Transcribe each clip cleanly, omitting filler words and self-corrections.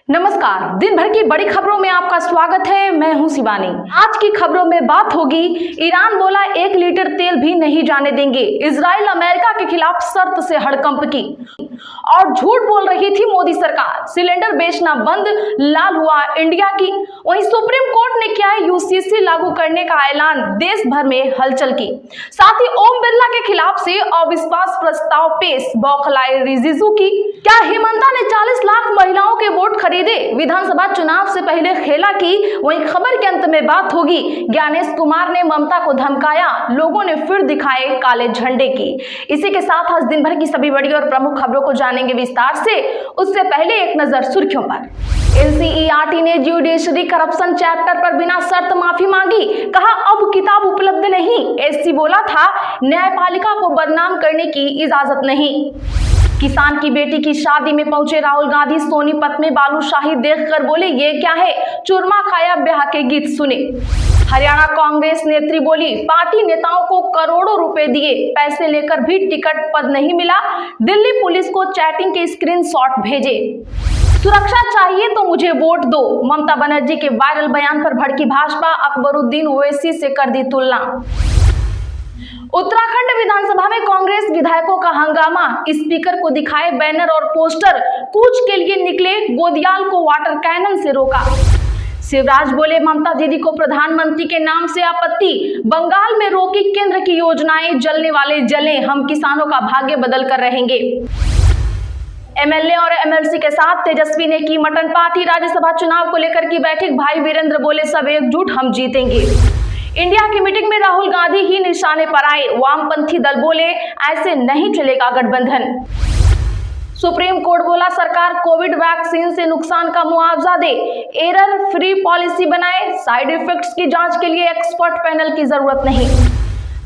नमस्कार, दिन भर की बड़ी खबरों में आपका स्वागत है। मैं हूं शिवानी। आज की खबरों में बात होगी, ईरान बोला 1 लीटर तेल भी नहीं जाने देंगे। इजराइल अमेरिका के खिलाफ शर्त से हड़कंप की और झूठ बोल रही थी मोदी सरकार। सिलेंडर बेचना बंद, लाल हुआ इंडिया की। वहीं सुप्रीम कोर्ट ने किया है यूसीसी लागू करने का ऐलान, देश भर में हलचल की। साथ ही ओम बिरला के खिलाफ से अविश्वास प्रस्ताव पेश, बौखलाए रिजिजू की। क्या हेमंता ने 40 लाख महिलाओं के वोट खरीदे, विधानसभा चुनाव से पहले खेला की। वहीं खबर के अंत में बात होगी, ज्ञानेश कुमार ने ममता को धमकाया, लोगों ने फिर दिखाए काले झंडे की। इसी के साथ आज दिन भर की सभी बड़ी और प्रमुख खबरों को जानेंगे विस्तार से। उससे पहले एक नजर सुर्खियों पर। एनसीईआरटी ने ज्यूडिशरी करप्शन चैप्टर पर बिना शर्त माफी मांगी, कहा अब किताब उपलब्ध नहीं। एससी बोला था न्यायपालिका को बदनाम करने की इजाजत नहीं। किसान की बेटी की शादी में पहुंचे राहुल गांधी, सोनीपत में बालूशाही देखकर बोले ये क्या है, चूरमा खाया ब्याह के गीत सुने। हरियाणा कांग्रेस नेत्री बोली पार्टी नेताओं को करोड़ों रुपए दिए, पैसे लेकर भी टिकट पद नहीं मिला। दिल्ली पुलिस को चैटिंग के स्क्रीनशॉट भेजे। सुरक्षा चाहिए तो मुझे वोट दो, ममता बनर्जी के वायरल बयान पर भड़की भाजपा, अकबरुद्दीन ओवैसी से कर दी तुलना। उत्तराखंड विधानसभा में कांग्रेस विधायकों का हंगामा, स्पीकर को दिखाए बैनर और पोस्टर, कूच के लिए निकले, गोदियाल को वाटर कैनन से रोका। शिवराज बोले ममता दीदी को प्रधानमंत्री के नाम से आपत्ति, बंगाल में रोकी केंद्र की योजनाएं, जलने वाले जलें, हम किसानों का भाग्य बदल कर रहेंगे। एमएलए और एमएलसी के साथ तेजस्वी ने की मटन पार्टी, राज्यसभा चुनाव को लेकर की बैठक, भाई वीरेंद्र बोले सब एकजुट हम जीतेंगे। इंडिया की मीटिंग में राहुल गांधी ही निशाने पर आए, वामपंथी दल बोले ऐसे नहीं चलेगा गठबंधन। सुप्रीम कोर्ट बोला सरकार कोविड वैक्सीन से नुकसान का मुआवजा दे, एरर फ्री पॉलिसी बनाए, साइड इफेक्ट्स की जांच के लिए एक्सपर्ट पैनल की जरूरत नहीं।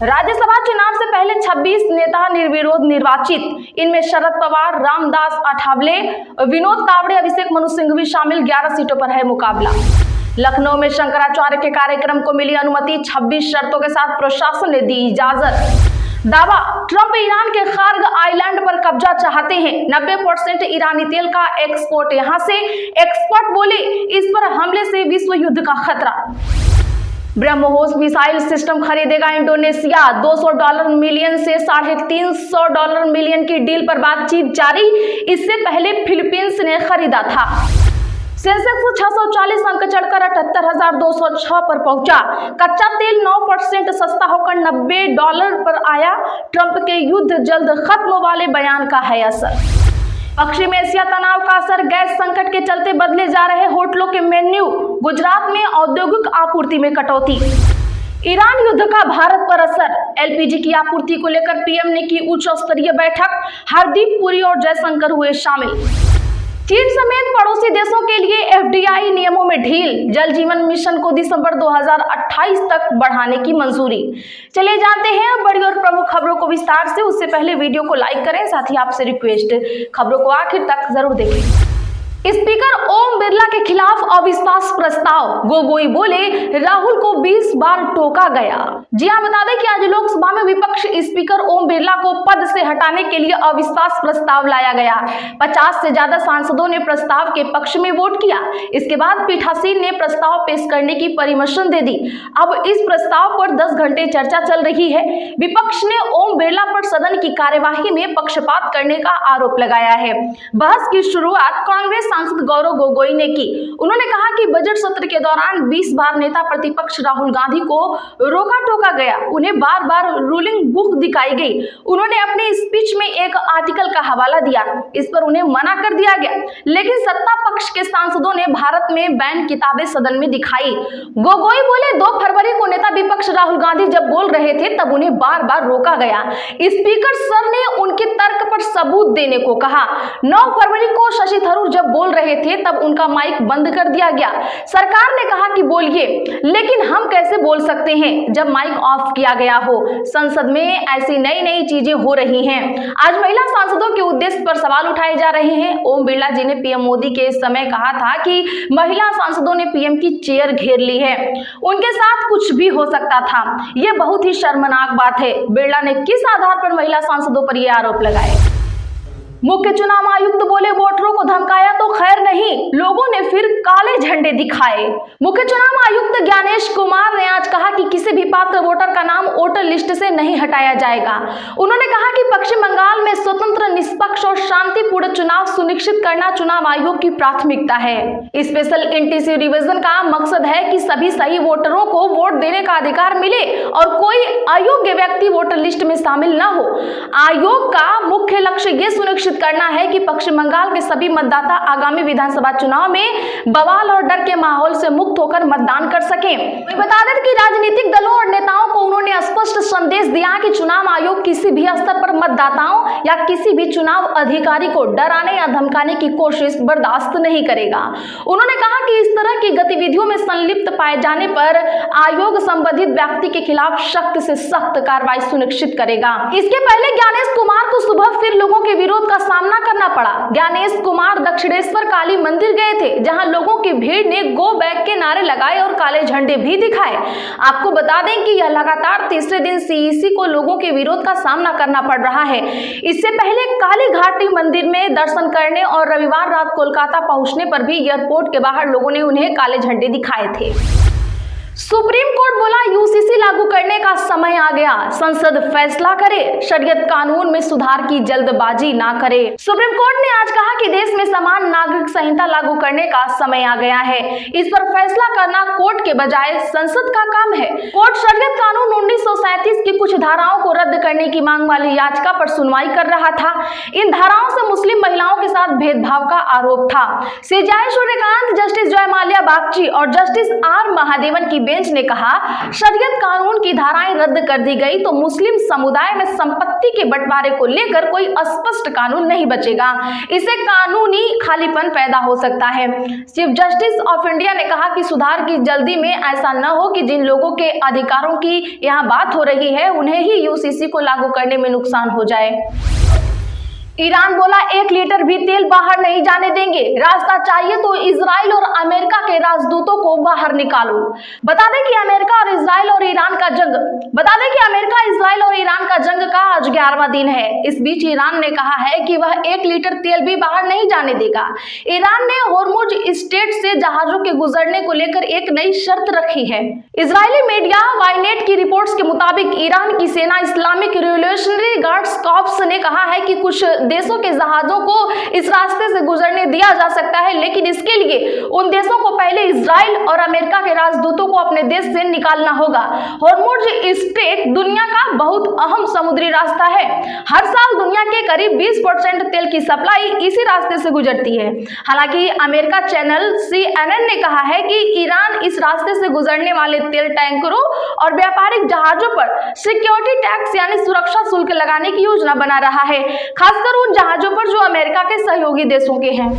राज्यसभा चुनाव से पहले 26 नेता निर्विरोध निर्वाचित, इनमें शरद पवार, रामदास अठावले, विनोद तावड़े, अभिषेक मनु सिंघवी शामिल। 11 सीटों पर है मुकाबला। लखनऊ में शंकराचार्य के कार्यक्रम को मिली अनुमति, 26 शर्तों के साथ प्रशासन ने दी इजाजत। दावा, ट्रंप ईरान के खार्ग आइलैंड पर कब्जा चाहते हैं, 90% ईरानी तेल का एक्सपोर्ट यहां से। एक्सपर्ट बोले इस पर हमले से विश्व युद्ध का खतरा। ब्रह्मोस मिसाइल सिस्टम खरीदेगा इंडोनेशिया, $200 मिलियन से $350 मिलियन की डील पर बातचीत जारी। इससे पहले फिलीपींस ने खरीदा था। सेंसेक्स 640 अंक चढ़कर 78,206 पर पहुंचा। कच्चा तेल 9% सस्ता होकर $90 पर आया। ट्रंप के युद्ध जल्द खत्म वाले बयान का है असर। पश्चिम एशिया तनाव का असर, गैस संकट के चलते बदले जा रहे होटलों के मेन्यू। गुजरात में औद्योगिक आपूर्ति में कटौती। ईरान युद्ध का भारत पर असर, एलपीजी की आपूर्ति को लेकर पीएम ने की उच्च स्तरीय बैठक, हरदीप पुरी और जयशंकर हुए शामिल। चीन समेत पड़ोसी देशों के लिए एफडीआई नियमों में ढील, जल जीवन मिशन को दिसंबर 2028 तक बढ़ाने की मंजूरी। चलिए जानते हैं बड़ी और प्रमुख खबरों को विस्तार से। उससे पहले वीडियो को लाइक करें, साथ ही आपसे रिक्वेस्ट, खबरों को आखिर तक जरूर देखें। स्पीकर ओम बिरला के खिलाफ अविश्वास प्रस्ताव, गोगोई बोले राहुल को 20 बार टोका गया। जी हां, बता दें कि आज लोकसभा में विपक्ष स्पीकर ओम बिरला को पद से हटाने के लिए अविश्वास प्रस्ताव लाया गया। 50 से ज्यादा सांसदों ने प्रस्ताव के पक्ष में वोट किया। इसके बाद पीठासीन ने प्रस्ताव पेश करने की परमिशन दे दी। अब इस प्रस्ताव पर 10 घंटे चर्चा चल रही है। विपक्ष ने ओम बिरला पर सदन की कार्यवाही में पक्षपात करने का आरोप लगाया है। बहस की शुरुआत कांग्रेस सांसद गौरव गोगोई ने की। उन्होंने कहा कि बजट सत्र के दौरान 20 बार नेता प्रतिपक्ष राहुल गांधी को रोका टोका गया, उन्हें बार बार रूलिंग बुक दिखाई गई। उन्होंने अपनी स्पीच में एक आर्टिकल का हवाला दिया, इस पर उन्हें मना कर दिया गया, लेकिन सत्ता पक्ष के सांसदों ने भारत में बैन किताबें सदन में दिखाई। गोगोई बोले 2 फरवरी को नेता विपक्ष राहुल गांधी जब बोल रहे थे तब उन्हें बार बार रोका गया। स्पीकर सर ने उनके तर्क पर सबूत देने को कहा। 9 फरवरी को शशि थरूर जब बोल रहे थे तब उनका माइक बंद कर दिया गया। सरकार ने कहा कि बोलिए, लेकिन हम कैसे बोल सकते हैं जब माइक ऑफ किया गया हो। संसद में ऐसी नई नई चीजें हो रही हैं। आज महिला सांसदों के उद्देश्य पर सवाल उठाए जा रहे हैं। ओम बिरला जी ने पीएम मोदी के समय कहा था कि महिला सांसदों ने पीएम की चेयर घेर ली है, उनके साथ कुछ भी हो सकता था। यह बहुत ही शर्मनाक बात है। बिरला ने किस आधार पर महिला सांसदों पर यह आरोप लगाए? मुख्य चुनाव आयुक्त बोले वोटरों को धमकाया तो खैर नहीं, लोगों ने झंडे दिखाए। मुख्य चुनाव आयुक्त ज्ञानेश कुमार ने आज कहा कि किसी भी पात्र वोटर का नाम वोटर लिस्ट से नहीं हटाया जाएगा। उन्होंने कहा कि पश्चिम बंगाल में स्वतंत्र, निष्पक्ष और शांतिपूर्ण चुनाव सुनिश्चित करना चुनाव आयोग की प्राथमिकता है। स्पेशल इंटेंसिव रिवीजन का मकसद है कि सभी सही वोटरों को वोट देने का अधिकार मिले और कोई अयोग्य व्यक्ति वोटर लिस्ट में शामिल न हो। आयोग का मुख्य लक्ष्य यह सुनिश्चित करना है कि पश्चिम बंगाल के सभी मतदाता आगामी विधानसभा चुनाव में बवाल और डर के माहौल से मुक्त होकर मतदान कर सकें। बता दें कि राजनीतिक दलों और नेताओं को उन्होंने स्पष्ट संदेश दिया कि चुनाव आयोग किसी भी स्तर पर मतदाताओं या किसी भी चुनाव अधिकारी को डराने या धमकाने की कोशिश बर्दाश्त नहीं करेगा। उन्होंने कहा कि इस तरह की गतिविधियों में संलिप्त पाए जाने पर आयोग संबंधित व्यक्ति के खिलाफ सख्त से सख्त कार्रवाई सुनिश्चित करेगा। इसके पहले ज्ञानेश कुमार को सुबह फिर लोगों के विरोध का सामना करना पड़ा। ज्ञानेश कुमार दक्षिणेश्वर काली मंदिर गए थे, जहां लोगों की भीड़ ने गो बैक के नारे लगाए और काले झंडे भी दिखाए। आपको बता दें कि यह लगातार तीसरे दिन सीईसी को लोगों के विरोध का सामना करना पड़ रहा है। इससे पहले काली घाटी मंदिर में दर्शन करने और रविवार रात कोलकाता पहुंचने पर भी एयरपोर्ट के बाहर लोगों ने उन्हें काले झंडे दिखाए थे। सुप्रीम कोर्ट बोला यूसीसी लागू करने का समय आ गया, संसद फैसला करे, शरीयत कानून में सुधार की जल्दबाजी ना करे। सुप्रीम कोर्ट ने आज कहा कि देश में समान नागरिक संहिता लागू करने का समय आ गया है। इस पर फैसला करना कोर्ट के बजाय संसद का काम है। कोर्ट शरीयत कानून 1937 की कुछ धाराओं को रद्द करने की मांग वाली याचिका पर सुनवाई कर रहा था। इन धाराओं से मुस्लिम महिलाओं के साथ भेदभाव का आरोप था। सीजेआई सूर्यकांत, जस्टिस जयमाल्या बागची और जस्टिस आर महादेवन की बेंच ने कहा, शरीयत कानून की धाराएं रद्द कर दी गई तो मुस्लिम समुदाय में संपत्ति के बंटवारे को लेकर कोई स्पष्ट कानून नहीं बचेगा। इससे कानूनी खालीपन पैदा हो सकता है। चीफ जस्टिस ऑफ इंडिया ने कहा कि सुधार की जल्दी में ऐसा न हो कि जिन लोगों के अधिकारों की यहां बात हो रही है उन्हें ही यूसीसी को लागू करने में नुकसान हो जाए। ईरान बोला 1 लीटर भी तेल बाहर नहीं जाने देंगे, रास्ता चाहिए तो इजराइल और अमेरिका के राजदूतों को बाहर निकालो। बता दें कि अमेरिका और इजराइल और ईरान का जंग का आज 11वां दिन है। इस बीच ईरान ने कहा है कि वह 1 लीटर तेल भी बाहर नहीं जाने देगा। ईरान ने होर्मुज स्ट्रेट से जहाजों के गुजरने को लेकर एक नई शर्त रखी है। इजरायली मीडिया वाइनेट की रिपोर्ट्स के मुताबिक ईरान की सेना इस्लामिक रिवोल्यूशनरी गार्ड्स कॉर्प्स ने कहा है कि कुछ देशों के जहाजों को इस रास्ते से गुजरने दिया जा सकता है, लेकिन इसके लिए उन देशों को पहले इजराइल और अमेरिका के राजदूतों को अपने देश से निकालना होगा। होर्मुज स्ट्रेट दुनिया का बहुत अहम समुद्री रास्ता है। हर साल दुनिया के करीब 20% तेल की सप्लाई इसी रास्ते से गुजरती है। हालांकि अमेरिका चैनल CNN ने कहा है कि ईरान इस रास्ते से गुजरने वाले तेल टैंकरों और व्यापारिक जहाजों पर सिक्योरिटी टैक्स यानी सुरक्षा शुल्क लगाने की योजना बना रहा है, खासकर उन जहाजों पर जो अमेरिका के सहयोगी देशों के हैं।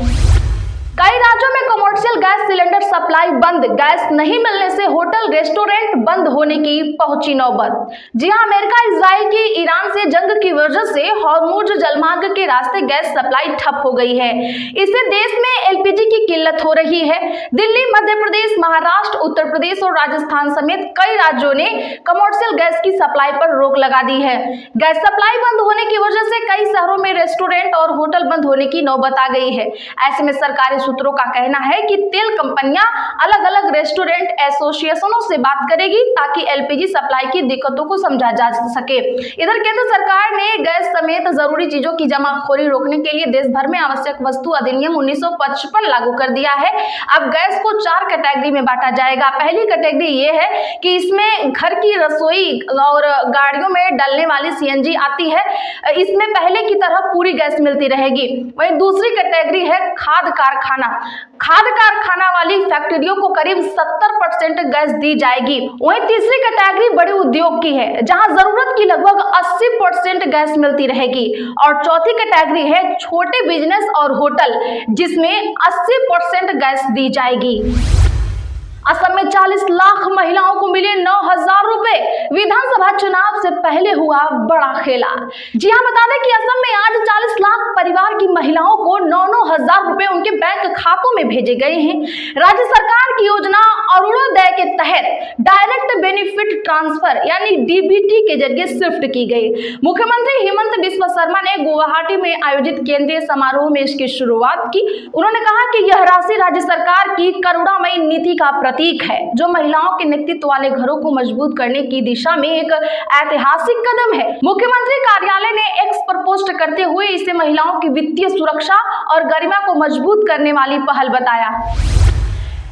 कई राज्यों में कमर्शियल गैस सिलेंडर सप्लाई बंद, गैस नहीं मिलने से होटल रेस्टोरेंट बंद होने की पहुंची नौबत। जी हां, अमेरिका इजराइल की ईरान से जंग की वजह से होर्मुज जलमार्ग के रास्ते गैस सप्लाई ठप हो गई है। इससे देश में LPG की किल्लत हो रही है। दिल्ली, मध्य प्रदेश, महाराष्ट्र, उत्तर प्रदेश और राजस्थान समेत कई राज्यों ने कमर्शियल गैस की सप्लाई पर रोक लगा दी है। गैस सप्लाई बंद होने की वजह से कई शहरों में रेस्टोरेंट और होटल बंद होने की नौबत आ गई है। ऐसे में सरकारी सूत्रों का कहना है कि तेल कंपनियां अलग अलग रेस्टोरेंट एसोसिएशनों से बात करेगी ताकि LPG सप्लाई की दिक्कतों को समझा जा सके। इधर केंद्र सरकार ने गैस समेत जरूरी चीजों की जमाखोरी रोकने के लिए देश भर में आवश्यक वस्तु अधिनियम 1955 लागू कर दिया है। अब गैस को 4 कैटेगरी में बांटा जाएगा। पहली कैटेगरी ये है कि इसमें घर की रसोई और गाड़ियों में डलने वाली CNG आती है, इसमें पहले की तरह पूरी गैस मिलती रहेगी। वहीं दूसरी कैटेगरी है खाद्य कारखाना वाली फैक्ट्रियों को करीब 70% गैस दी जाएगी। वहीं तीसरी कैटेगरी बड़े उद्योग की है, जहां जरूरत की लगभग 80% गैस मिलती रहेगी। और चौथी कैटेगरी है छोटे बिजनेस और होटल, जिसमें 80% गैस दी जाएगी। असम में 40 लाख महिलाओं को मिले 9,000 रुपए। विधानसभा चुनाव से पहले हुआ बड़ा खेला। जी हां, बता दें कि असम में आज 40 लाख परिवार की महिलाओं को 9,000 रुपए उनके बैंक खातों में भेजे गए हैं। राज्य सरकार की योजना अरुणोदय के तहत डायरेक्ट बेनिफिट ट्रांसफर यानी DBT के जरिए शिफ्ट की गई। मुख्यमंत्री हेमंत बिस्वा शर्मा ने गुवाहाटी में आयोजित केंद्रीय समारोह में इसकी शुरुआत की। उन्होंने कहा कि यह राशि राज्य सरकार की करुणामयी नीति का प्रतीक है, जो महिलाओं के नेतृत्व वाले घरों को मजबूत करने की दिशा में एक ऐतिहासिक कदम है। मुख्यमंत्री कार्यालय ने एक्स पर पोस्ट करते हुए इसे महिलाओं की वित्तीय सुरक्षा और गरिमा को मजबूत करने वाली पहल बताया।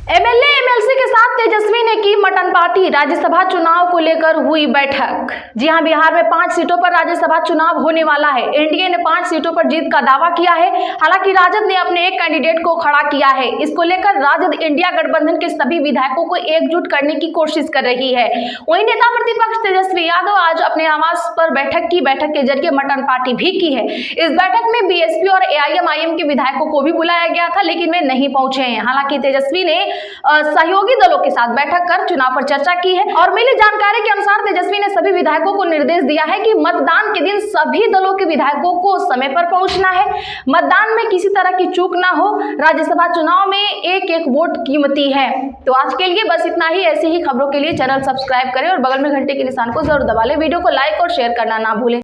एमएलए एमएलसी के साथ तेजस्वी ने की मटन पार्टी। राज्यसभा चुनाव को लेकर हुई बैठक। जी हां, बिहार में 5 सीटों पर राज्यसभा चुनाव होने वाला है। एनडीए ने 5 सीटों पर जीत का दावा किया है। हालांकि राजद ने अपने एक कैंडिडेट को खड़ा किया है। इसको लेकर राजद इंडिया गठबंधन के सभी विधायकों को एकजुट करने की कोशिश कर रही है। वहीं नेता प्रतिपक्ष तेजस्वी यादव आज अपने आवास पर बैठक के जरिए मटन पार्टी भी की है। इस बैठक में बीएसपी और एआईएमआईएम के विधायकों को भी बुलाया गया था, लेकिन वे नहीं पहुंचे हैं। हालांकि तेजस्वी ने सहयोगी दलों के साथ बैठक कर चुनाव पर चर्चा की है और मिली जानकारी के अनुसार तेजस्वी ने सभी विधायकों को निर्देश दिया है कि मतदान के दिन सभी दलों के विधायकों को समय पर पहुंचना है। मतदान में किसी तरह की चूक ना हो। राज्यसभा चुनाव में एक एक वोट कीमती है। तो आज के लिए बस इतना ही। ऐसी ही खबरों के लिए चैनल सब्सक्राइब करें और बगल में घंटे के निशान को जरूर दबा लें। वीडियो को लाइक और शेयर करना ना भूलें।